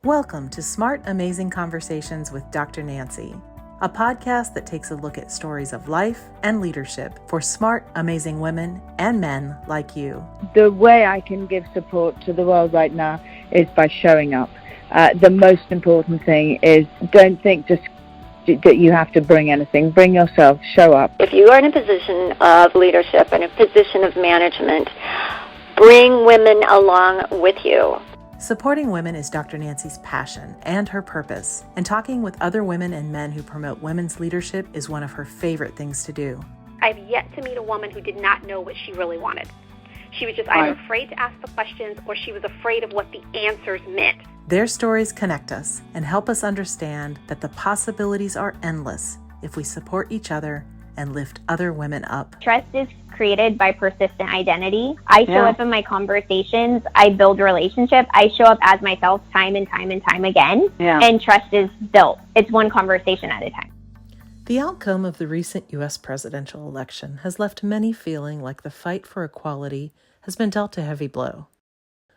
Welcome to Smart, Amazing Conversations with Dr. Nancy, a podcast that takes a look at stories of life and leadership for smart, amazing women and men like you. The way I can give support to the world right now is by showing up. The most important thing is don't think just that you have to bring anything. Bring yourself, show up. If you are in a position of leadership and a position of management, bring women along with you. Supporting women is Dr. Nancy's passion and her purpose, and talking with other women and men who promote women's leadership is one of her favorite things to do. I've yet to meet a woman who did not know what she really wanted. She was just either afraid to ask the questions or she was afraid of what the answers meant. Their stories connect us and help us understand that the possibilities are endless if we support each other and lift other women up. Trust is created by persistent identity. I show up in my conversations. I build relationships. I show up as myself time and time and time again. And trust is built. It's one conversation at a time. The outcome of the recent U.S. presidential election has left many feeling like the fight for equality has been dealt a heavy blow.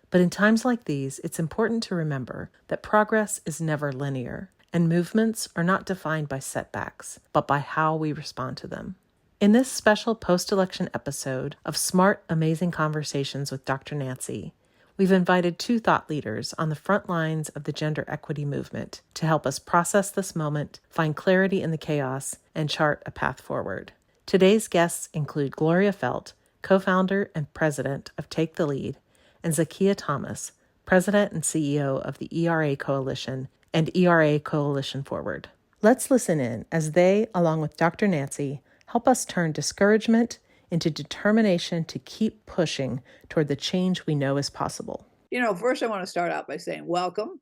But in times like these, it's important to remember that progress is never linear, and movements are not defined by setbacks, but by how we respond to them. In this special post-election episode of Smart, Amazing Conversations with Dr. Nancy, we've invited two thought leaders on the front lines of the gender equity movement to help us process this moment, find clarity in the chaos, and chart a path forward. Today's guests include Gloria Feldt, co-founder and president of Take the Lead, and Zakiya Thomas, president and CEO of the ERA Coalition and ERA Coalition Forward. Let's listen in as they, along with Dr. Nancy, help us turn discouragement into determination to keep pushing toward the change we know is possible. First I want to start out by saying welcome,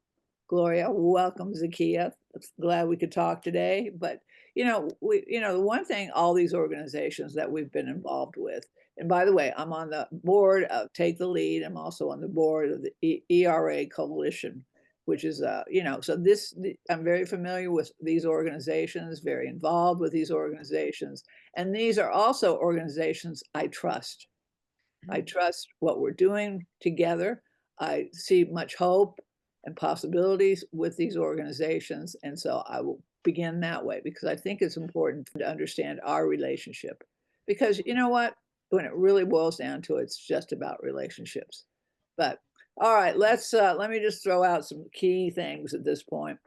Gloria. Welcome, Zakiya. Glad we could talk today. But, the one thing all these organizations that we've been involved with, and by the way, I'm on the board of Take the Lead. I'm also on the board of the ERA Coalition, which is, I'm very familiar with these organizations, very involved with these organizations. And these are also organizations I trust. I trust what we're doing together. I see much hope and possibilities with these organizations. And so I will begin that way because I think it's important to understand our relationship. Because you know what? When it really boils down to it, it's just about relationships. But all right, let me just throw out some key things at this point.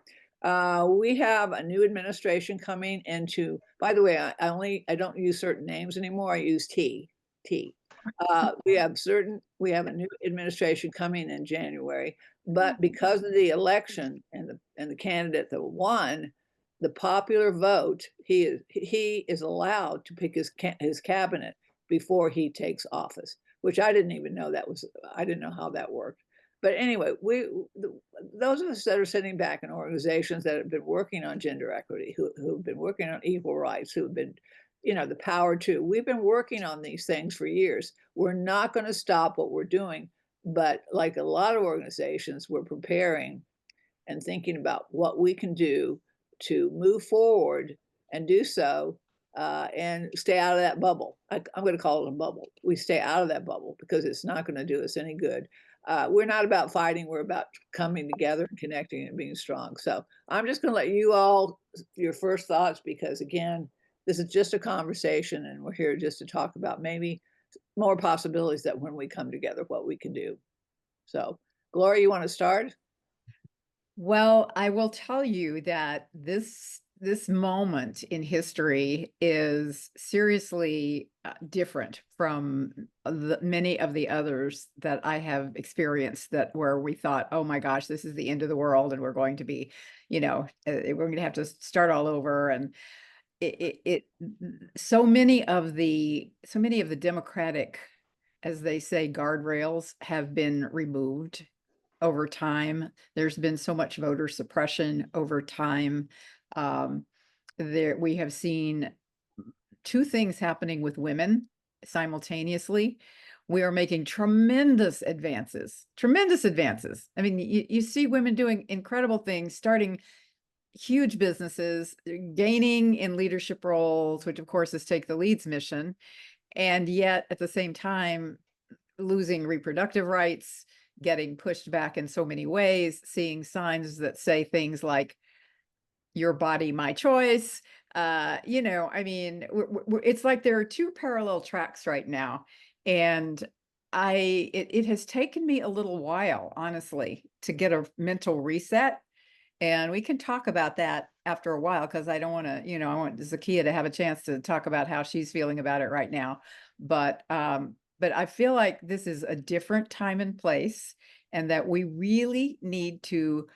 We have a new administration coming into, by the way, I don't use certain names anymore. I use T. We have a new administration coming in January, but because of the election and the candidate that won, the popular vote, he is allowed to pick his cabinet before he takes office, which I didn't even know I didn't know how that worked. But anyway, those of us that are sitting back in organizations that have been working on gender equity, who've been working on equal rights, who've been, the power to, we've been working on these things for years. We're not going to stop what we're doing. But like a lot of organizations, we're preparing and thinking about what we can do to move forward and do so and stay out of that bubble. I'm going to call it a bubble. We stay out of that bubble because it's not going to do us any good. We're not about fighting. We're about coming together and connecting and being strong. So I'm just going to let you all, your first thoughts, because again, this is just a conversation and we're here just to talk about maybe more possibilities that when we come together, what we can do. So Gloria, you want to start? Well, I will tell you that this moment in history is seriously different from many of the others that I have experienced where we thought, oh my gosh, this is the end of the world and we're going to be, we're going to have to start all over. And so many of the democratic, as they say, guardrails have been removed over time. There's been so much voter suppression over time. We have seen two things happening with women simultaneously. We are making tremendous advances. I mean, you see women doing incredible things, starting huge businesses, gaining in leadership roles, which of course is Take the Lead's mission. And yet at the same time, losing reproductive rights, getting pushed back in so many ways, seeing signs that say things like, your body, my choice. You know, I mean, it's like there are two parallel tracks right now. And it has taken me a little while, honestly, to get a mental reset. And we can talk about that after a while, because I don't want to, you know, I want Zakiya to have a chance to talk about how she's feeling about it right now. But I feel like this is a different time and place, and that we really need to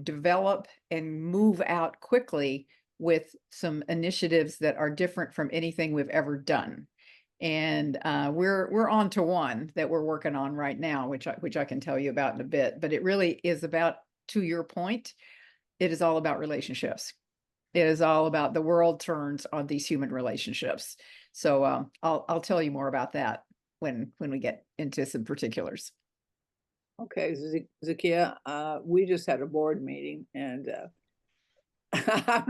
develop and move out quickly with some initiatives that are different from anything we've ever done. And we're on to one that we're working on right now, which I can tell you about in a bit. But it really is about, to your point, it is all about relationships. It is all about the world turns on these human relationships. So I'll tell you more about that when we get into some particulars. Okay, Zakiya, we just had a board meeting, and I'm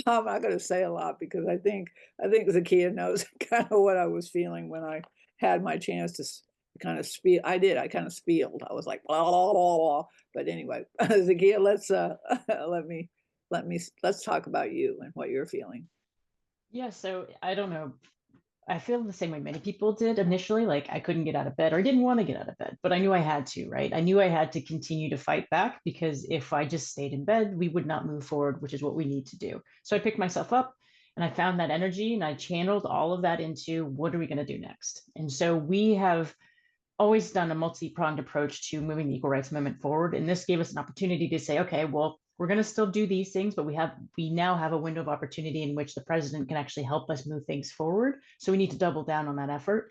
not going to say a lot, because I think Zakiya knows kind of what I was feeling when I had my chance to kind of spiel. I kind of spieled. I was like, blah, blah, blah, blah. But anyway, Zakiya, let's talk about you and what you're feeling. Yeah, so I don't know. I feel the same way many people did initially. Like, I couldn't get out of bed, or I didn't want to get out of bed, but I knew I had to, right? I knew I had to continue to fight back, because if I just stayed in bed, we would not move forward, which is what we need to do. So I picked myself up and I found that energy, and I channeled all of that into, what are we going to do next? And so we have always done a multi-pronged approach to moving the equal rights movement forward. And this gave us an opportunity to say, okay, well, we're going to still do these things, but we now have a window of opportunity in which the president can actually help us move things forward. So we need to double down on that effort.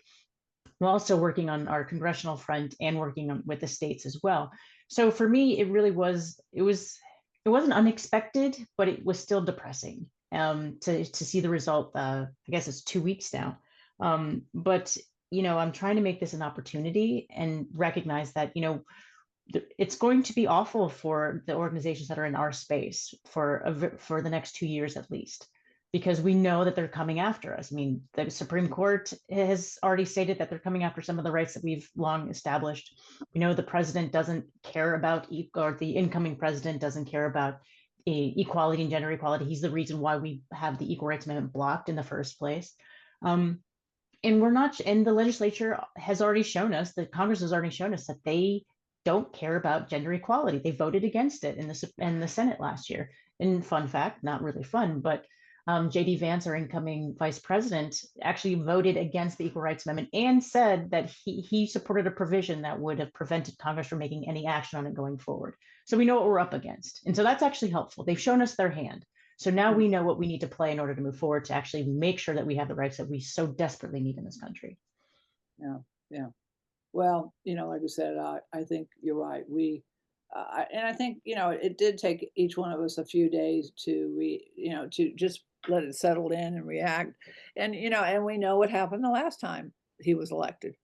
We're also working on our congressional front and working with the states as well. So for me, it wasn't unexpected, but it was still depressing to see the result. I guess it's 2 weeks now. But I'm trying to make this an opportunity and recognize that, it's going to be awful for the organizations that are in our space for the next 2 years at least, because we know that they're coming after us. I mean, the Supreme Court has already stated that they're coming after some of the rights that we've long established. We know the president doesn't care about, or the incoming president doesn't care about equality and gender equality. He's the reason why we have the Equal Rights Amendment blocked in the first place. And we're not, and the legislature has already shown us, the Congress has already shown us that they don't care about gender equality. They voted against it in the Senate last year. And fun fact, not really fun, but J.D. Vance, our incoming vice president, actually voted against the Equal Rights Amendment and said that he supported a provision that would have prevented Congress from making any action on it going forward. So we know what we're up against. And so that's actually helpful. They've shown us their hand. So now we know what we need to play in order to move forward to actually make sure that we have the rights that we so desperately need in this country. Yeah. Well, like I said, I think you're right. And I think, it did take each one of us a few days to to just let it settle in and react. And, and we know what happened the last time he was elected.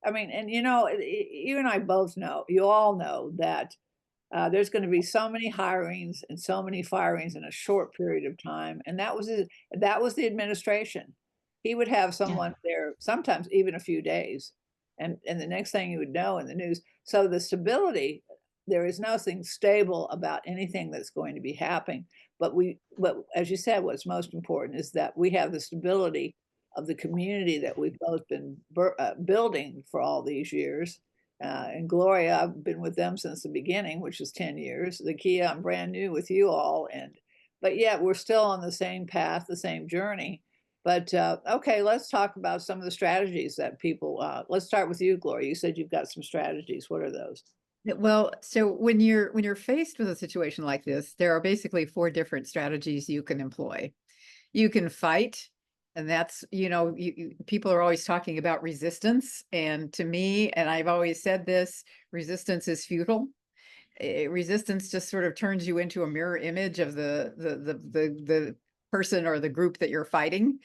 I mean, and, you and I both know, you all know that there's going to be so many hirings and so many firings in a short period of time. And that was the administration. He would have someone there, sometimes even a few days. And the next thing you would know in the news. So the stability, there is nothing stable about anything that's going to be happening. But as you said, what's most important is that we have the stability of the community that we've both been building for all these years. And Gloria, I've been with them since the beginning, which is 10 years. Zakiya, I'm brand new with you all. But yet we're still on the same path, the same journey. But okay, let's talk about some of the strategies that people, let's start with you, Gloria. You said you've got some strategies. What are those? Well, so when you're faced with a situation like this, there are basically 4 different strategies you can employ. You can fight, and that's, people are always talking about resistance. And to me, and I've always said this, resistance is futile. Resistance just sort of turns you into a mirror image of the person or the group that you're fighting.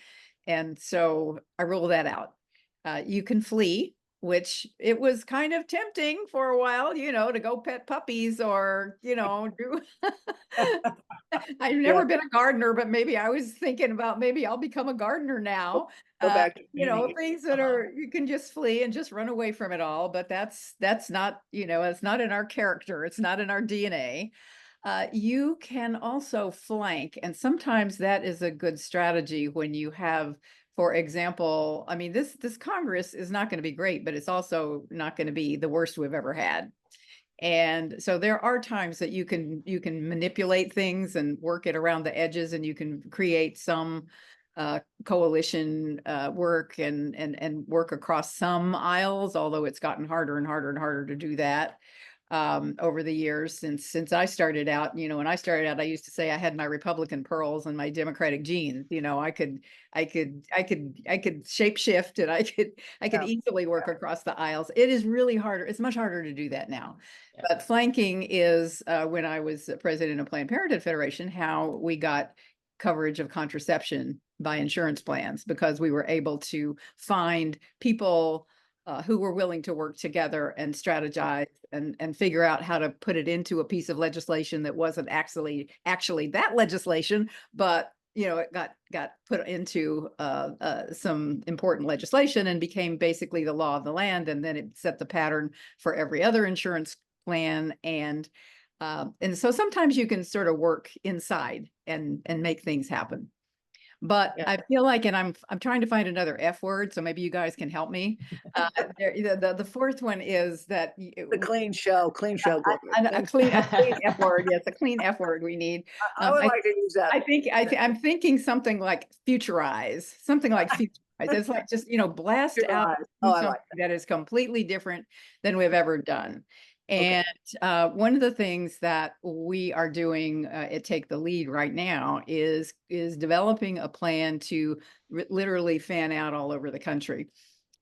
And so I rule that out. You can flee. which it was kind of tempting for a while, to go pet puppies or, do. I've never been a gardener, but maybe I was thinking about maybe I'll become a gardener now. Go back to Things that are, you can just flee and just run away from it all. But that's not, it's not in our character. It's not in our DNA. You can also flank, and sometimes that is a good strategy when you have, for example, I mean, this Congress is not going to be great, but it's also not going to be the worst we've ever had. And so there are times that you can manipulate things and work it around the edges, and you can create some coalition work and work across some aisles, although it's gotten harder and harder and harder to do that over the years since I started out. When I started out, I used to say I had my Republican pearls and my Democratic jeans. I could shape shift, and I could easily work across the aisles. It is really harder. It's much harder to do that now. Yeah. But flanking is when I was president of Planned Parenthood Federation, how we got coverage of contraception by insurance plans, because we were able to find people who were willing to work together and strategize and figure out how to put it into a piece of legislation that wasn't actually that legislation, but it got put into some important legislation and became basically the law of the land, and then it set the pattern for every other insurance plan. And so sometimes you can sort of work inside and make things happen. But yeah. I feel like, and I'm trying to find another F word, so maybe you guys can help me. The fourth one is that the clean show. A clean F word. Yes, a clean F word we need. I would like to use that. I'm thinking something like futurize, something like futurize. It's like just blast out something that is completely different than we've ever done. And one of the things that we are doing at Take the Lead right now is developing a plan to literally fan out all over the country.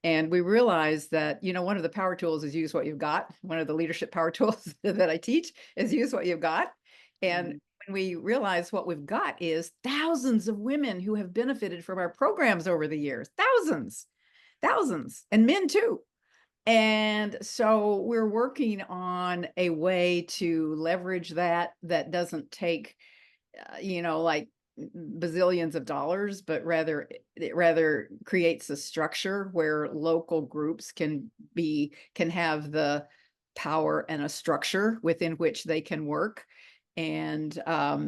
And we realize that, one of the power tools is use what you've got. One of the leadership power tools that I teach is use what you've got. And when we realize what we've got is thousands of women who have benefited from our programs over the years, thousands, and men too. And so we're working on a way to leverage that doesn't take, like bazillions of dollars, but it rather creates a structure where local groups can have the power and a structure within which they can work. And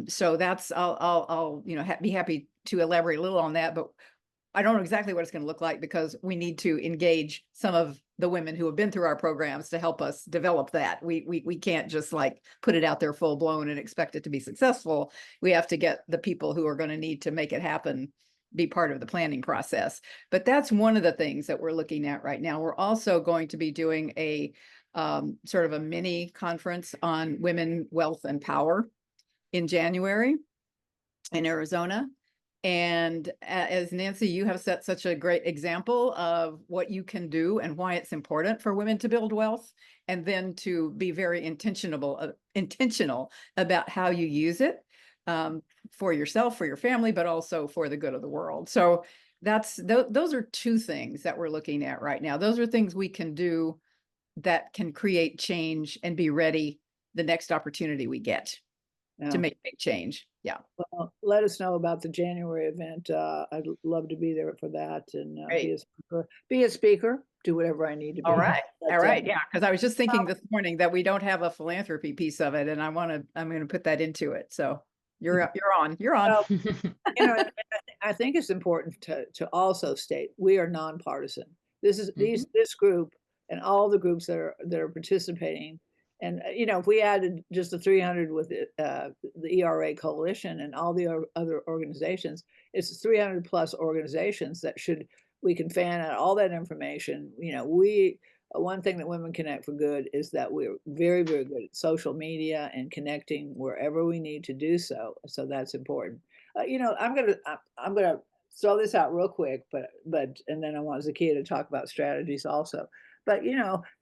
so that's, I'll be happy to elaborate a little on that, but I don't know exactly what it's going to look like, because we need to engage some of the women who have been through our programs to help us develop that. We can't just like put it out there full blown and expect it to be successful. We have to get the people who are going to need to make it happen be part of the planning process. But that's one of the things that we're looking at right now. We're also going to be doing a sort of a mini conference on women, wealth, and power in January in Arizona. And as Nancy, you have set such a great example of what you can do and why it's important for women to build wealth, and then to be very intentional about how you use it for yourself, for your family, but also for the good of the world. So those are two things that we're looking at right now. Those are things we can do that can create change and be ready the next opportunity we get to make big change. Yeah. Well, let us know about the January event. I'd love to be there for that, and be a speaker, do whatever I need to be. All right. Yeah. Because I was just thinking this morning that we don't have a philanthropy piece of it, and I'm going to put that into it. So you're on. Well, I think it's important to also state we are nonpartisan. This is this group and all the groups that are participating. And, if we added just the 300 with the ERA coalition and all the other organizations, it's 300 plus organizations that we can fan out all that information. One thing that Women Connect for Good is that we're very, very good at social media and connecting wherever we need to do so. So that's important. I'm gonna throw this out real quick, but and then I want Zakiya to talk about strategies also. But,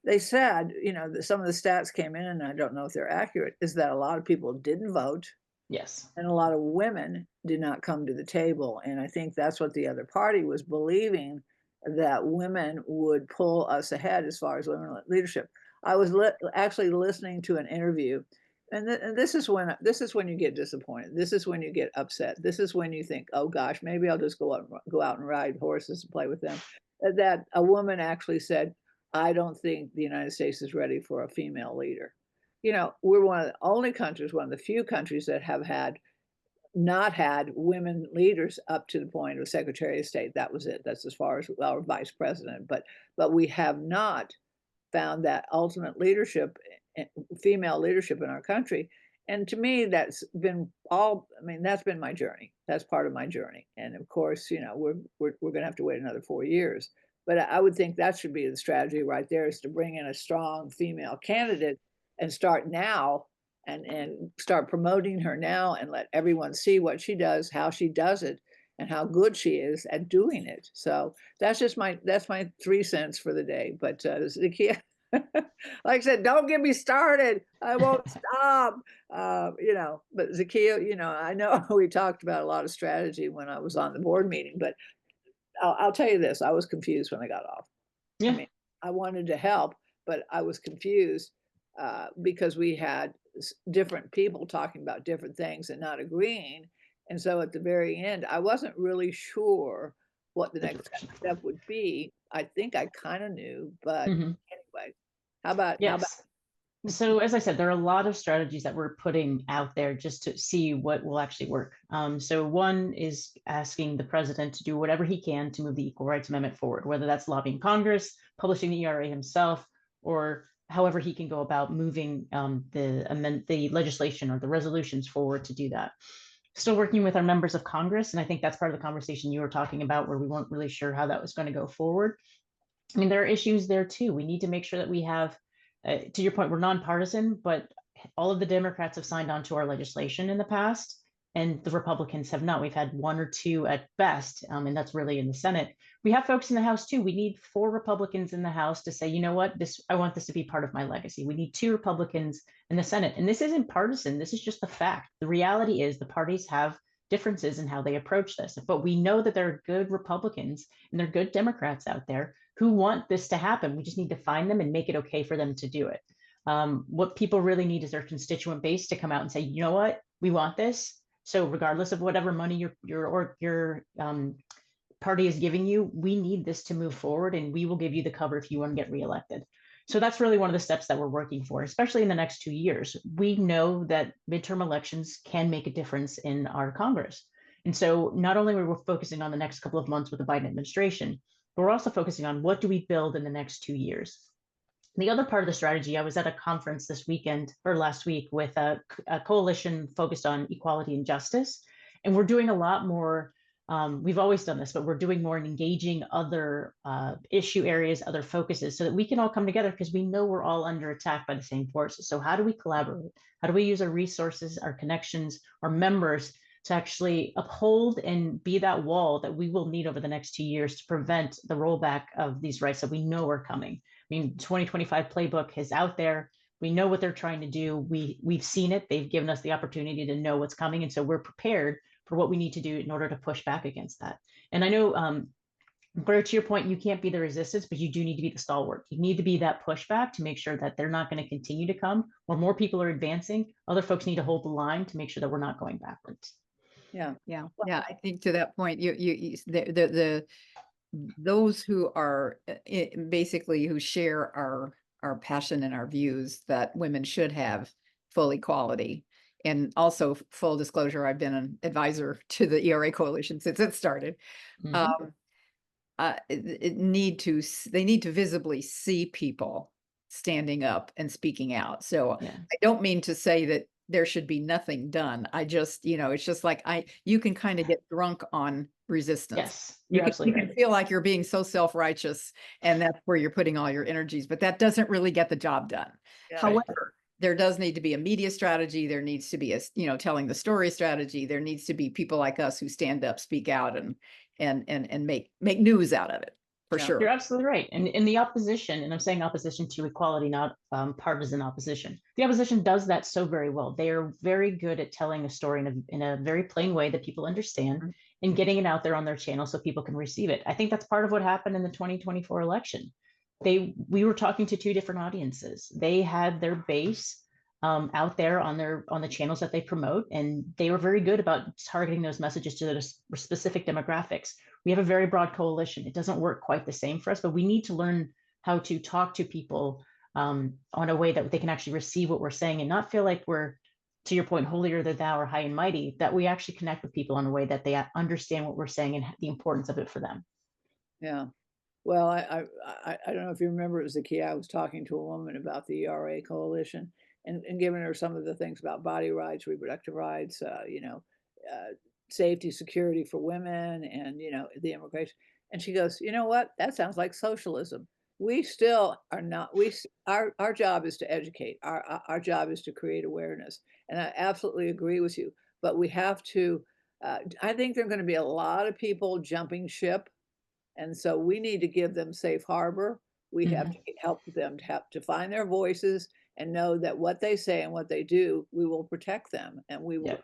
they said, that some of the stats came in, and I don't know if they're accurate, is that a lot of people didn't vote. Yes. And a lot of women did not come to the table. And I think that's what the other party was believing, that women would pull us ahead as far as women leadership. I was actually listening to an interview, and this is when you get disappointed. This is when you get upset. This is when you think, oh gosh, maybe I'll just go out and ride horses and play with them. That a woman actually said, I don't think the United States is ready for a female leader. You know, we're one of the only countries, one of the few countries that have not had women leaders up to the point of Secretary of State. That was it. That's as far as our vice president. But we have not found that ultimate leadership, female leadership in our country. And to me, that's been that's been my journey. That's part of my journey. And of course, you know, we're going to have to wait another 4 years. But I would think that should be the strategy right there, is to bring in a strong female candidate and start now, and start promoting her now, and let everyone see what she does, how she does it, and how good she is at doing it. So that's my 3 cents for the day. But Zakiya, like I said, don't get me started. I won't stop. You know, but Zakiya, you know, I know we talked about a lot of strategy when I was on the board meeting, but I'll tell you this: I was confused when I got off. Yeah. I mean, I wanted to help, but I was confused because we had different people talking about different things and not agreeing. And so at the very end, I wasn't really sure what the next step would be. I think I kind of knew, but anyway, how about? So as I said, there are a lot of strategies that we're putting out there just to see what will actually work. So one is asking the president to do whatever he can to move the Equal Rights Amendment forward, whether that's lobbying Congress, publishing the ERA himself, or however he can go about moving the legislation or the resolutions forward to do that. Still working with our members of Congress, and I think that's part of the conversation you were talking about, where we weren't really sure how that was going to go forward. I mean, there are issues there too. We need to make sure that we have, to your point, we're nonpartisan, but all of the Democrats have signed on to our legislation in the past, and the Republicans have not. We've had 1 or 2 at best, and that's really in the Senate. We have folks in the House too. We need 4 Republicans in the House to say, you know what, I want this to be part of my legacy. We need 2 Republicans in the Senate. And this isn't partisan. This is just the fact. The reality is the parties have differences in how they approach this. But we know that there are good Republicans and there are good Democrats out there who want this to happen. We just need to find them and make it okay for them to do it. What people really need is their constituent base to come out and say, you know what, we want this. So regardless of whatever money your party is giving you, we need this to move forward, and we will give you the cover if you want to get reelected. So that's really one of the steps that we're working for, especially in the next 2 years. We know that midterm elections can make a difference in our Congress. And so not only are we focusing on the next couple of months with the Biden administration, but we're also focusing on what do we build in the next 2 years. The other part of the strategy, I was at a conference last week with a coalition focused on equality and justice. And we're doing a lot more. We've always done this, but we're doing more in engaging other issue areas, other focuses, so that we can all come together, because we know we're all under attack by the same forces. So how do we collaborate? How do we use our resources, our connections, our members to actually uphold and be that wall that we will need over the next 2 years to prevent the rollback of these rights that we know are coming? I mean, 2025 playbook is out there. We know what they're trying to do. We've seen it. They've given us the opportunity to know what's coming. And so we're prepared for what we need to do in order to push back against that. And I know, Gloria, to your point, you can't be the resistance, but you do need to be the stalwart. You need to be that pushback to make sure that they're not going to continue to come, where more people are advancing. Other folks need to hold the line to make sure that we're not going backwards. Yeah. I think to that point, those who are basically who share our passion and our views that women should have full equality. And also, full disclosure, I've been an advisor to the ERA coalition since it started. They need to visibly see people standing up and speaking out. So I don't mean to say that there should be nothing done. I just, it's just like you can kind of get drunk on resistance. Yes, you can feel like you're being so self-righteous, and that's where you're putting all your energies, but that doesn't really get the job done. Yeah. However, there does need to be a media strategy. There needs to be a, telling the story strategy. There needs to be people like us who stand up, speak out, and make news out of it. For sure. You're absolutely right. And in the opposition, and I'm saying opposition to equality, not partisan opposition, the opposition does that so very well. They are very good at telling a story in a very plain way that people understand, and getting it out there on their channel so people can receive it. I think that's part of what happened in the 2024 election. We were talking to two different audiences. They had their base out there on the channels that they promote, and they were very good about targeting those messages to the specific demographics. We have a very broad coalition. It doesn't work quite the same for us, but we need to learn how to talk to people on a way that they can actually receive what we're saying and not feel like we're, to your point, holier than thou or high and mighty, that we actually connect with people in a way that they understand what we're saying and the importance of it for them. Yeah. Well, I don't know if you remember, Zakiya, I was talking to a woman about the ERA coalition and giving her some of the things about body rights, reproductive rights, safety, security for women, and, the immigration. And she goes, you know what? That sounds like socialism. We still are not, our job is to educate. Our job is to create awareness. And I absolutely agree with you. But we have to, I think there are going to be a lot of people jumping ship. And so we need to give them safe harbor. We have to help them to find their voices and know that what they say and what they do, we will protect them and we will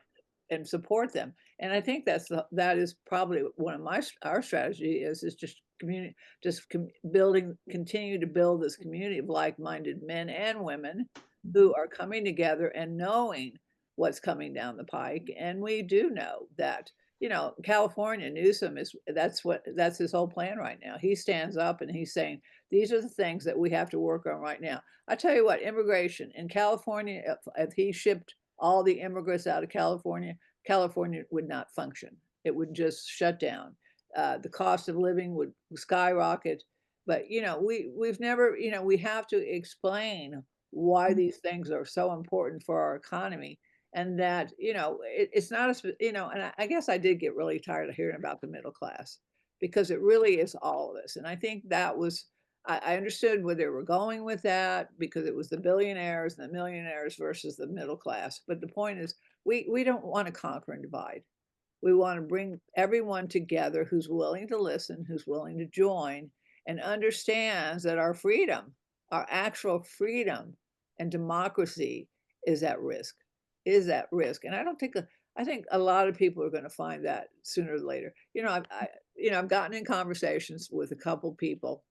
and support them. And I think that is probably one of our strategy is just continue to build this community of like-minded men and women who are coming together and knowing what's coming down the pike. And we do know that, California, Newsom that's his whole plan right now. He stands up and he's saying, these are the things that we have to work on right now. I tell you what, immigration in California, if he shipped all the immigrants out of California, California would not function. It would just shut down. The cost of living would skyrocket. But, we've never, we have to explain why these things are so important for our economy. And that, it's not and I guess I did get really tired of hearing about the middle class because it really is all of us. And I think that was, I understood where they were going with that because it was the billionaires and the millionaires versus the middle class. But the point is, we don't want to conquer and divide. We want to bring everyone together who's willing to listen, who's willing to join, and understands that our freedom, our actual freedom and democracy is at risk. And I think a lot of people are going to find that sooner or later. I've gotten in conversations with a couple people,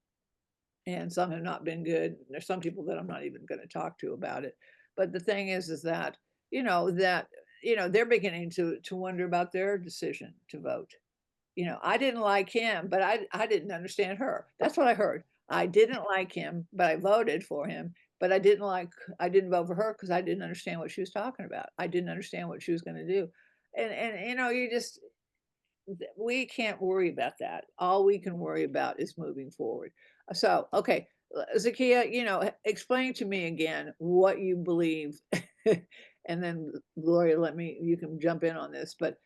and some have not been good. There's some people that I'm not even going to talk to about it. But the thing is that they're beginning to wonder about their decision to vote. I didn't like him, but I didn't understand her. That's what I heard. I didn't like him, but I voted for him. But I didn't vote for her because I didn't understand what she was talking about. I didn't understand what she was going to do. And we can't worry about that. All we can worry about is moving forward. So, okay, Zakiya, explain to me again what you believe. And then Gloria, you can jump in on this, but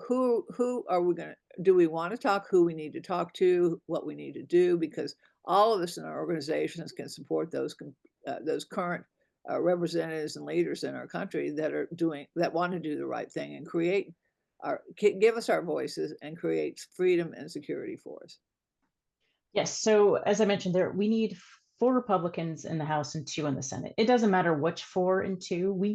who are we do we want to talk, who we need to talk to, what we need to do, because all of us in our organizations can support those current representatives and leaders in our country that want to do the right thing and give us our voices and create freedom and security for us. Yes. So as I mentioned, we need 4 Republicans in the House and 2 in the Senate. It doesn't matter which 4 and 2. We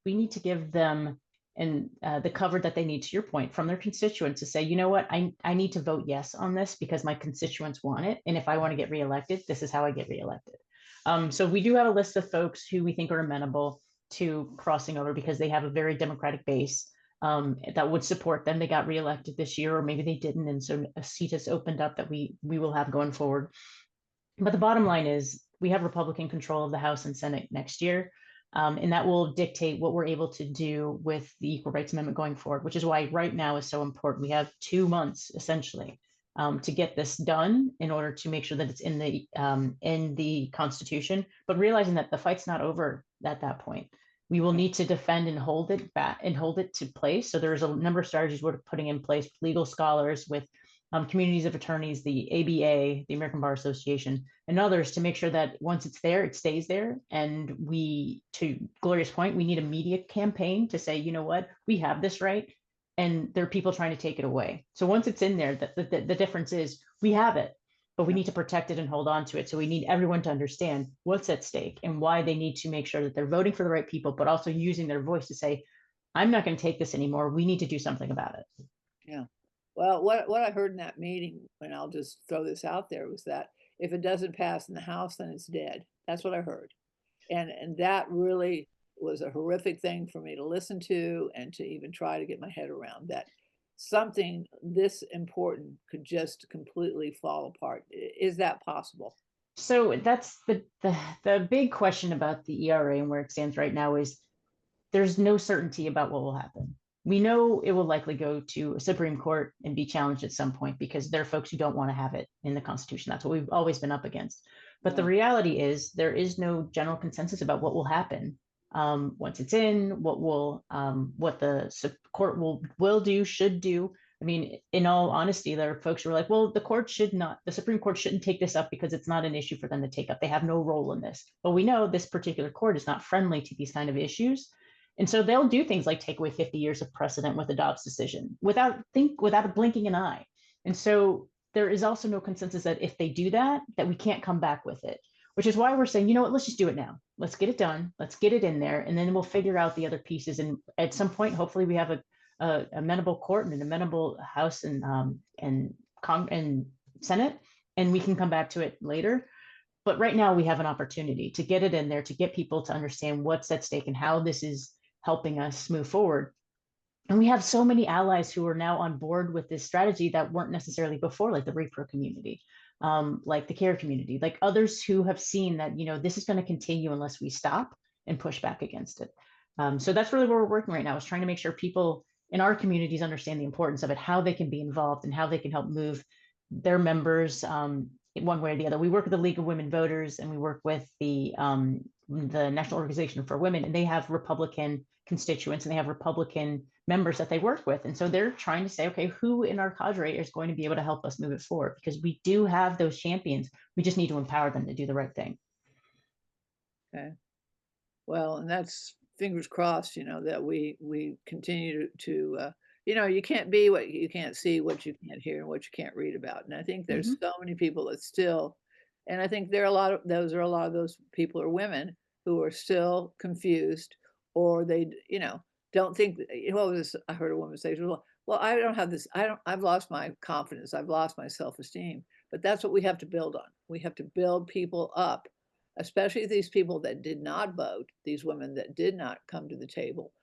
need to give them the cover that they need, to your point, from their constituents to say, you know what, I need to vote yes on this because my constituents want it. And if I want to get reelected, this is how I get reelected. So we do have a list of folks who we think are amenable to crossing over because they have a very Democratic base that would support them. They got reelected this year, or maybe they didn't. And so a seat has opened up that we will have going forward. But the bottom line is we have Republican control of the House and Senate next year. And that will dictate what we're able to do with the Equal Rights Amendment going forward, which is why right now is so important. We have 2 months essentially to get this done in order to make sure that it's in the Constitution, but realizing that the fight's not over at that point. We will need to defend and hold it back and hold it to place. So there's a number of strategies we're putting in place with legal scholars, with communities of attorneys, the ABA, the American Bar Association, and others to make sure that once it's there, it stays there. And to Gloria's point, we need a media campaign to say, you know what, we have this right. And there are people trying to take it away. So once it's in there, the difference is we have it, but we need to protect it and hold on to it. So we need everyone to understand what's at stake and why they need to make sure that they're voting for the right people, but also using their voice to say, I'm not going to take this anymore. We need to do something about it. Yeah. Well, what I heard in that meeting, and I'll just throw this out there, was that if it doesn't pass in the House, then it's dead. That's what I heard. And that really was a horrific thing for me to listen to and to even try to get my head around, that something this important could just completely fall apart. Is that possible? So that's the big question about the ERA and where it stands right now is there's no certainty about what will happen. We know it will likely go to a Supreme Court and be challenged at some point because there are folks who don't want to have it in the Constitution. That's what we've always been up against. But the reality is there is no general consensus about what will happen once it's in, what the court will do, should do. I mean, in all honesty, there are folks who are like, well, the Supreme Court shouldn't take this up because it's not an issue for them to take up. They have no role in this. But we know this particular court is not friendly to these kind of issues. And so they'll do things like take away 50 years of precedent with a Dobbs decision without blinking an eye. And so there is also no consensus that if they do that, that we can't come back with it, which is why we're saying, you know what, let's just do it now. Let's get it done. Let's get it in there. And then we'll figure out the other pieces. And at some point, hopefully we have a amenable court and an amenable House and Senate, and we can come back to it later. But right now we have an opportunity to get it in there, to get people to understand what's at stake and how this is helping us move forward. And we have so many allies who are now on board with this strategy that weren't necessarily before, like the repro community, like the care community, like others who have seen that, you know, this is going to continue unless we stop and push back against it. So that's really where we're working right now, is trying to make sure people in our communities understand the importance of it, how they can be involved and how they can help move their members one way or the other. We work with the League of Women Voters, and we work with the National Organization for Women, and they have Republican constituents and they have Republican members that they work with. And so they're trying to say, okay, who in our cadre is going to be able to help us move it forward? Because we do have those champions. We just need to empower them to do the right thing. Okay. Well, and that's fingers crossed, you know, that we continue to you know, you can't be what you can't see, what you can't hear, and what you can't read about. And I think there's so many people that still, and I think there are a lot of those people are women who are still confused, or they, you know, don't think, I heard a woman say, well, I don't have this, I've lost my confidence, I've lost my self-esteem. But that's what we have to build on. We have to build people up, especially these people that did not vote, these women that did not come to the table,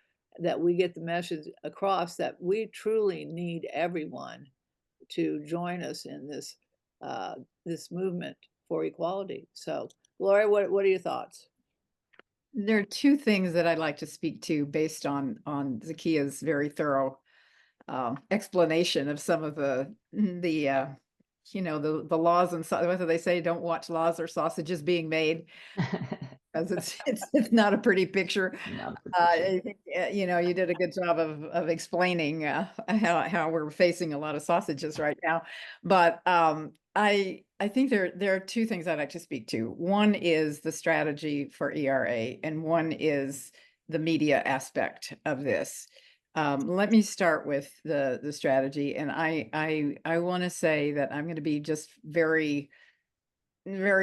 that we get the message across that we truly need everyone to join us in this this movement for equality. So, Gloria, what are your thoughts? There are two things that I'd like to speak to based on Zakiya's very thorough explanation of some of the you know, the laws, and whether they say don't watch laws or sausages being made. Because it's not a pretty picture. I think, you know, you did a good job of explaining how we're facing a lot of sausages right now. But I think there are two things I'd like to speak to. One is the strategy for ERA, and one is the media aspect of this. Let me start with the strategy, and I want to say that I'm going to be just very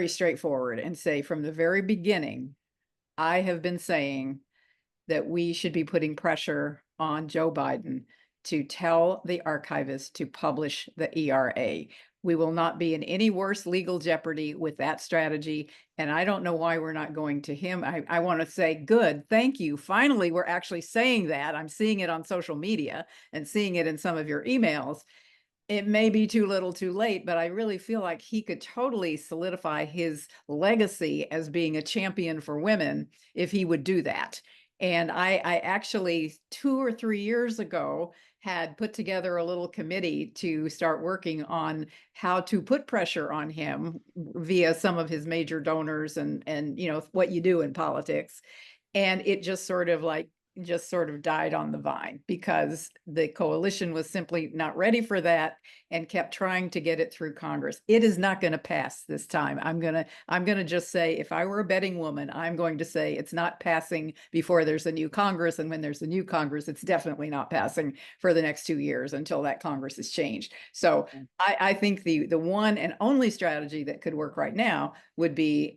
straightforward and say from the very beginning, I have been saying that we should be putting pressure on Joe Biden to tell the archivist to publish the ERA. We will not be in any worse legal jeopardy with that strategy. And I don't know why we're not going to him. I want to say, good, thank you. Finally, we're actually saying that. I'm seeing it on social media and seeing it in some of your emails. It may be too little too late, but I really feel like he could totally solidify his legacy as being a champion for women if he would do that. And I actually 2 or 3 years ago had put together a little committee to start working on how to put pressure on him via some of his major donors and you know, what you do in politics. And it just sort of died on the vine because the coalition was simply not ready for that and kept trying to get it through Congress. It is not going to pass this time. I'm going to just say, if I were a betting woman, I'm going to say it's not passing before there's a new Congress. And when there's a new Congress, it's definitely not passing for the next 2 years until that Congress is changed. So I think the one and only strategy that could work right now would be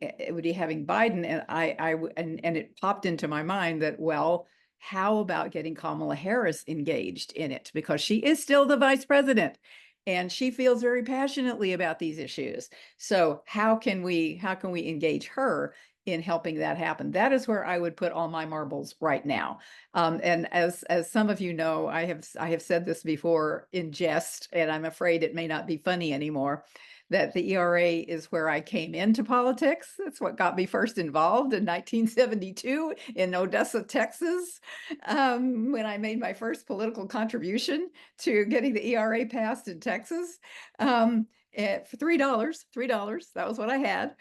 having Biden. And and it popped into my mind that, well, how about getting Kamala Harris engaged in it? Because she is still the vice president and she feels very passionately about these issues. So how can we engage her in helping that happen? That is where I would put all my marbles right now. And as some of you know, I have said this before in jest, and I'm afraid it may not be funny anymore, that the ERA is where I came into politics. That's what got me first involved in 1972 in Odessa, Texas, when I made my first political contribution to getting the ERA passed in Texas. For $3, that was what I had.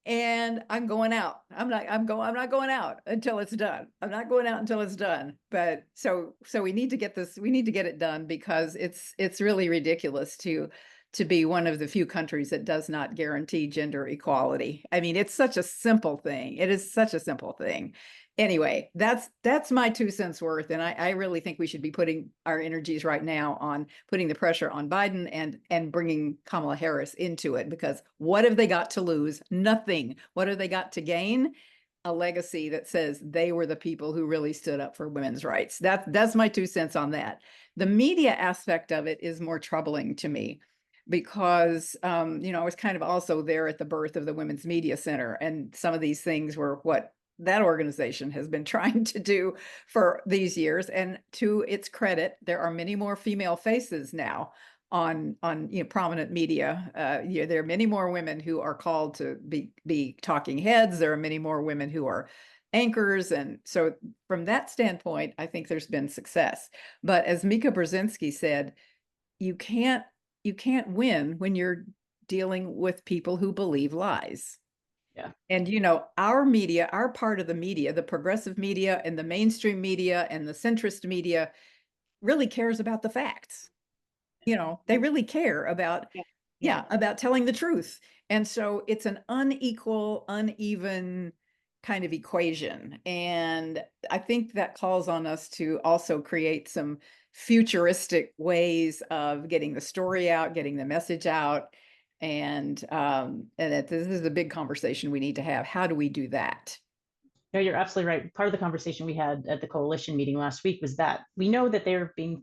And I'm going out. I'm not going out until it's done. I'm not going out until it's done. But so we need to get this, we need to get it done, because it's really ridiculous to be one of the few countries that does not guarantee gender equality. I mean, it's such a simple thing. It is such a simple thing. Anyway, that's my 2 cents worth. And I really think we should be putting our energies right now on putting the pressure on Biden and bringing Kamala Harris into it, because what have they got to lose? Nothing. What have they got to gain? A legacy that says they were the people who really stood up for women's rights. That's my 2 cents on that. The media aspect of it is more troubling to me, because I was kind of also there at the birth of the Women's Media Center, and some of these things were what that organization has been trying to do for these years. And to its credit, there are many more female faces now on prominent media. There are many more women who are called to be talking heads. There are many more women who are anchors. And so from that standpoint, I think there's been success. But as Mika Brzezinski said, you can't win when you're dealing with people who believe lies. Yeah. And our media, our part of the media, the progressive media and the mainstream media and the centrist media, really cares about the facts. They really care about about telling the truth. And so it's an unequal, uneven kind of equation. And I think that calls on us to also create some futuristic ways of getting the story out, getting the message out. And that this is a big conversation we need to have. How do we do that? No, you're absolutely right. Part of the conversation we had at the coalition meeting last week was that we know that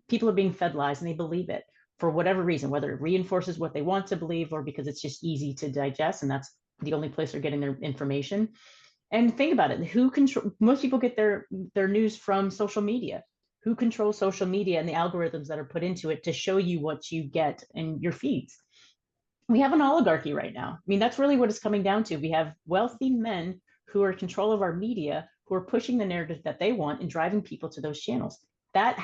people are being fed lies and they believe it for whatever reason, whether it reinforces what they want to believe or because it's just easy to digest, and that's the only place they're getting their information. And think about it: most people get their news from social media. Who controls social media and the algorithms that are put into it to show you what you get in your feeds? We have an oligarchy right now. I mean, that's really what it's coming down to. We have wealthy men who are in control of our media, who are pushing the narrative that they want and driving people to those channels. That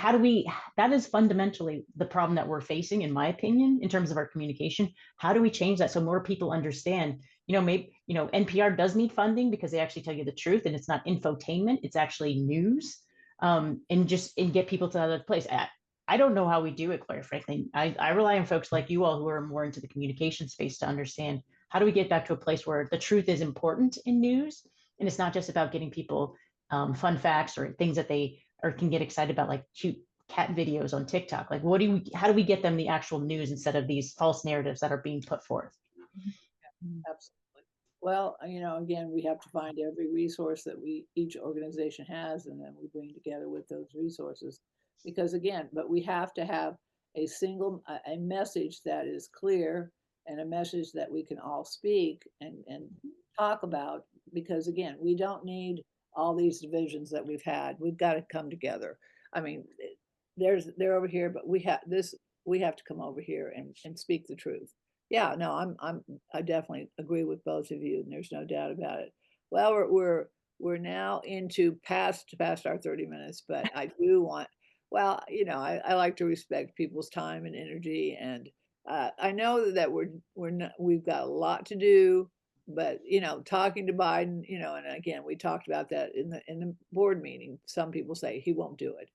is fundamentally the problem that we're facing, in my opinion, in terms of our communication. How do we change that so more people understand? Maybe NPR does need funding because they actually tell you the truth, and it's not infotainment; it's actually news, and get people to that place. I don't know how we do it, quite frankly. I rely on folks like you all who are more into the communication space to understand how do we get back to a place where the truth is important in news, and it's not just about getting people fun facts or things that they can get excited about, like cute cat videos on TikTok. Like, how do we get them the actual news instead of these false narratives that are being put forth? Absolutely. Well, again, we have to find every resource that each organization has, and then we bring together with those resources. Because but we have to have a message that is clear, and a message that we can all speak and talk about. Because again, we don't need all these divisions that we've had. We've got to come together. I mean, they're over here, but we have to come over here and speak the truth. Yeah, no, I definitely agree with both of you, and there's no doubt about it. Well, we're now into past our 30 minutes, but I do want. Well, I like to respect people's time and energy, and I know that we've got a lot to do, but talking to Biden, and again, we talked about that in the board meeting. Some people say he won't do it.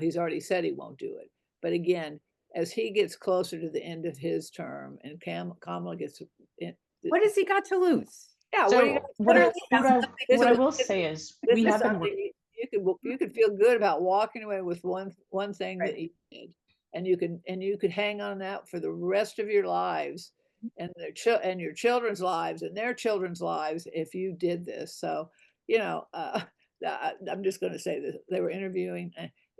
He's already said he won't do it. But again, as he gets closer to the end of his term, and Kamala gets in, what has he got to lose? Yeah, so what I will say is we have been. You could feel good about walking away with one thing that you did, and you could hang on that for the rest of your lives, and your children's lives and their children's lives if you did this. So I'm just going to say that they were interviewing.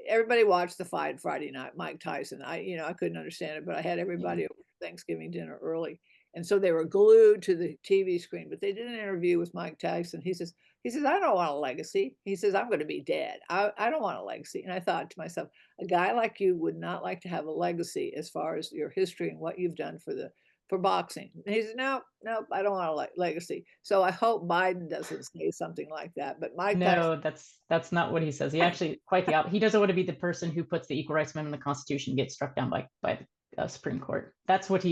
Everybody watched the fight Friday night, Mike Tyson. I couldn't understand it, but I had everybody over Thanksgiving dinner early. And so they were glued to the TV screen, but they did an interview with Mike Tyson. He says, I don't want a legacy. He says, I'm going to be dead. I don't want a legacy. And I thought to myself, a guy like you would not like to have a legacy as far as your history and what you've done for boxing. And he said, no, I don't want a legacy. So I hope Biden doesn't say something like that. But Mike No, Tyson, that's not what he says. He actually quite the opposite. He doesn't want to be the person who puts the Equal Rights Amendment in the Constitution gets struck down by the Supreme Court. That's what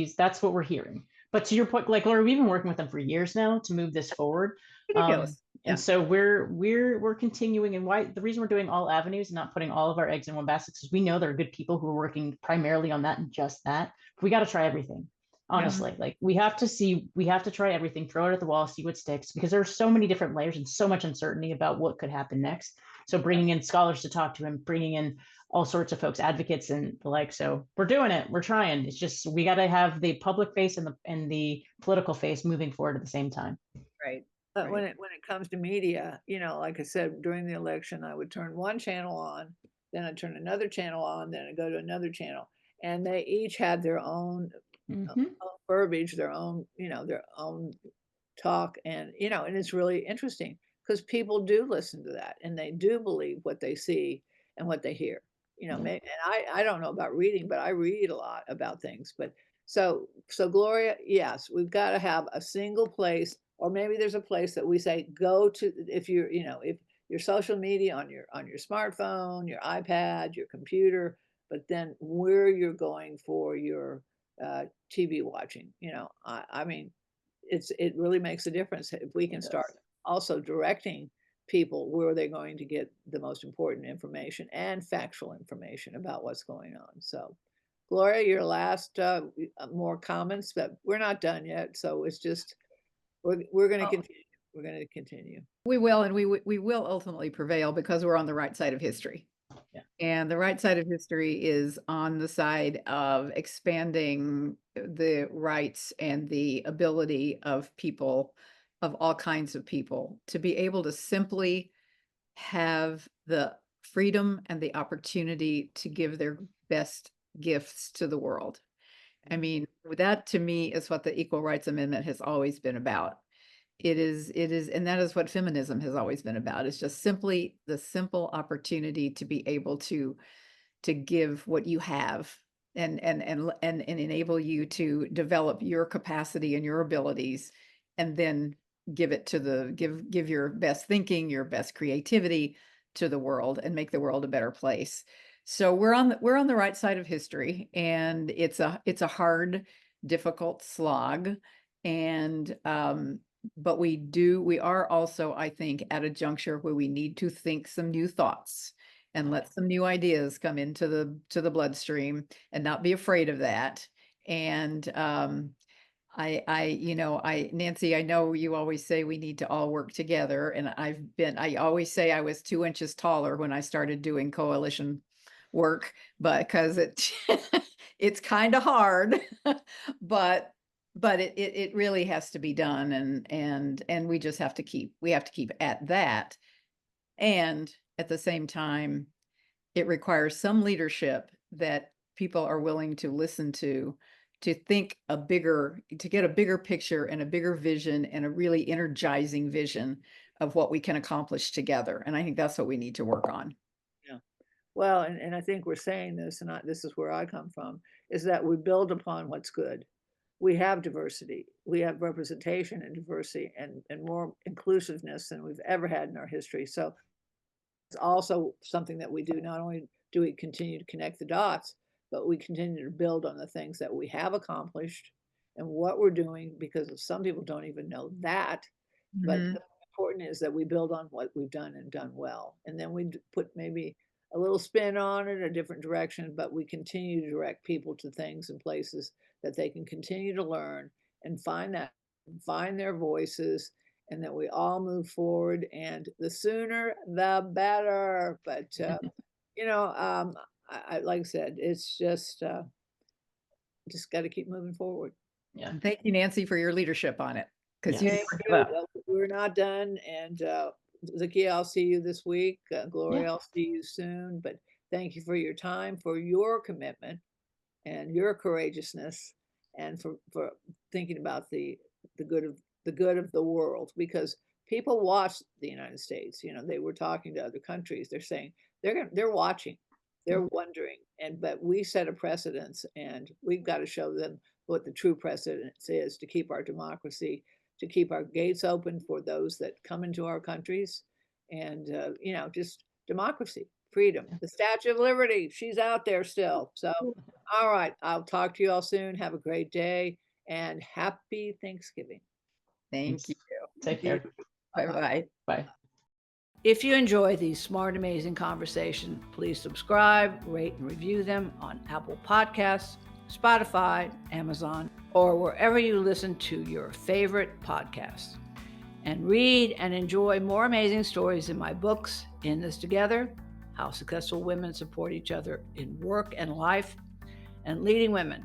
we're hearing. But to your point, like Laura, we've been working with them for years now to move this forward. Ridiculous. And so we're continuing, and why the reason we're doing all avenues and not putting all of our eggs in one basket is we know there are good people who are working primarily on that and just that. We got to try everything. Honestly, like we have to try everything, throw it at the wall, see what sticks, because there are so many different layers and so much uncertainty about what could happen next. So bringing in scholars to talk to him, bringing in all sorts of folks, advocates and the like. So we're doing it. We're trying. It's just we got to have the public face and the political face moving forward at the same time. Right. But when it comes to media, like I said, during the election, I would turn one channel on, then I'd turn another channel on, then I'd go to another channel, and they each had their own verbiage, their own talk, and and it's really interesting because people do listen to that and they do believe what they see and what they hear. And I don't know about reading, but I read a lot about things. But so Gloria, yes, we've got to have a single place, or maybe there's a place that we say go to if if your social media on your smartphone, your iPad, your computer, but then where you're going for your TV watching. I mean, it really makes a difference if we can start also directing people where they're going to get the most important information and factual information about what's going on. So, Gloria, your last more comments, but we're not done yet. So it's just we're going to continue. We're going to continue. We will, and we will ultimately prevail because we're on the right side of history. Yeah. And the right side of history is on the side of expanding the rights and the ability of people, of all kinds of people, to be able to simply have the freedom and the opportunity to give their best gifts to the world. I mean, that to me is what the Equal Rights Amendment has always been about. It is, and that is what feminism has always been about. It's just simply the simple opportunity to be able to give what you have and enable you to develop your capacity and your abilities, and then give it to give your best thinking, your best creativity to the world and make the world a better place. So we're on the right side of history, and it's a hard, difficult slog, and but we are also, I think, at a juncture where we need to think some new thoughts and let some new ideas come into the bloodstream and not be afraid of that. And Nancy, I know you always say we need to all work together. And I always say I was 2 inches taller when I started doing coalition work, but because it's kind of hard, but it really has to be done, and we just have to keep at that. And at the same time, it requires some leadership that people are willing to listen to get a bigger picture and a bigger vision and a really energizing vision of what we can accomplish together. And I think that's what we need to work on. Yeah. Well, and I think we're saying this, and this is where I come from, is that we build upon what's good. We have diversity, we have representation and diversity and more inclusiveness than we've ever had in our history. So it's also something that we do. Not only do we continue to connect the dots, but we continue to build on the things that we have accomplished and what we're doing, because some people don't even know that. But the important is that we build on what we've done and done well. And then we put maybe a little spin on it, a different direction, but we continue to direct people to things and places that they can continue to learn and find their voices, and that we all move forward, and the sooner the better. But I like I said, it's just got to keep moving forward. Yeah. Thank you, Nancy, for your leadership on it, because we're not done, and Zakiya, I'll see you this week. Gloria, I'll see you soon. But thank you for your time, for your commitment, and your courageousness, and for thinking about the good of the world, because people watch the United States. They were talking to other countries. They're saying they're watching, they're wondering, but we set a precedence, and we've got to show them what the true precedence is to keep our democracy, to keep our gates open for those that come into our countries, and just democracy, freedom. The Statue of Liberty, she's out there still. So, all right, I'll talk to you all soon. Have a great day, and happy Thanksgiving. Thank you. Take care. Bye-bye. Bye. If you enjoy these smart, amazing conversations, please subscribe, rate, and review them on Apple Podcasts, Spotify, Amazon, or wherever you listen to your favorite podcasts. And read and enjoy more amazing stories in my books, In This Together, How Successful Women Support Each Other in Work and Life, and Leading Women,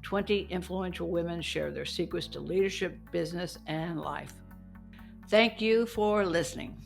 20 Influential Women Share Their Secrets to Leadership, Business, and Life. Thank you for listening.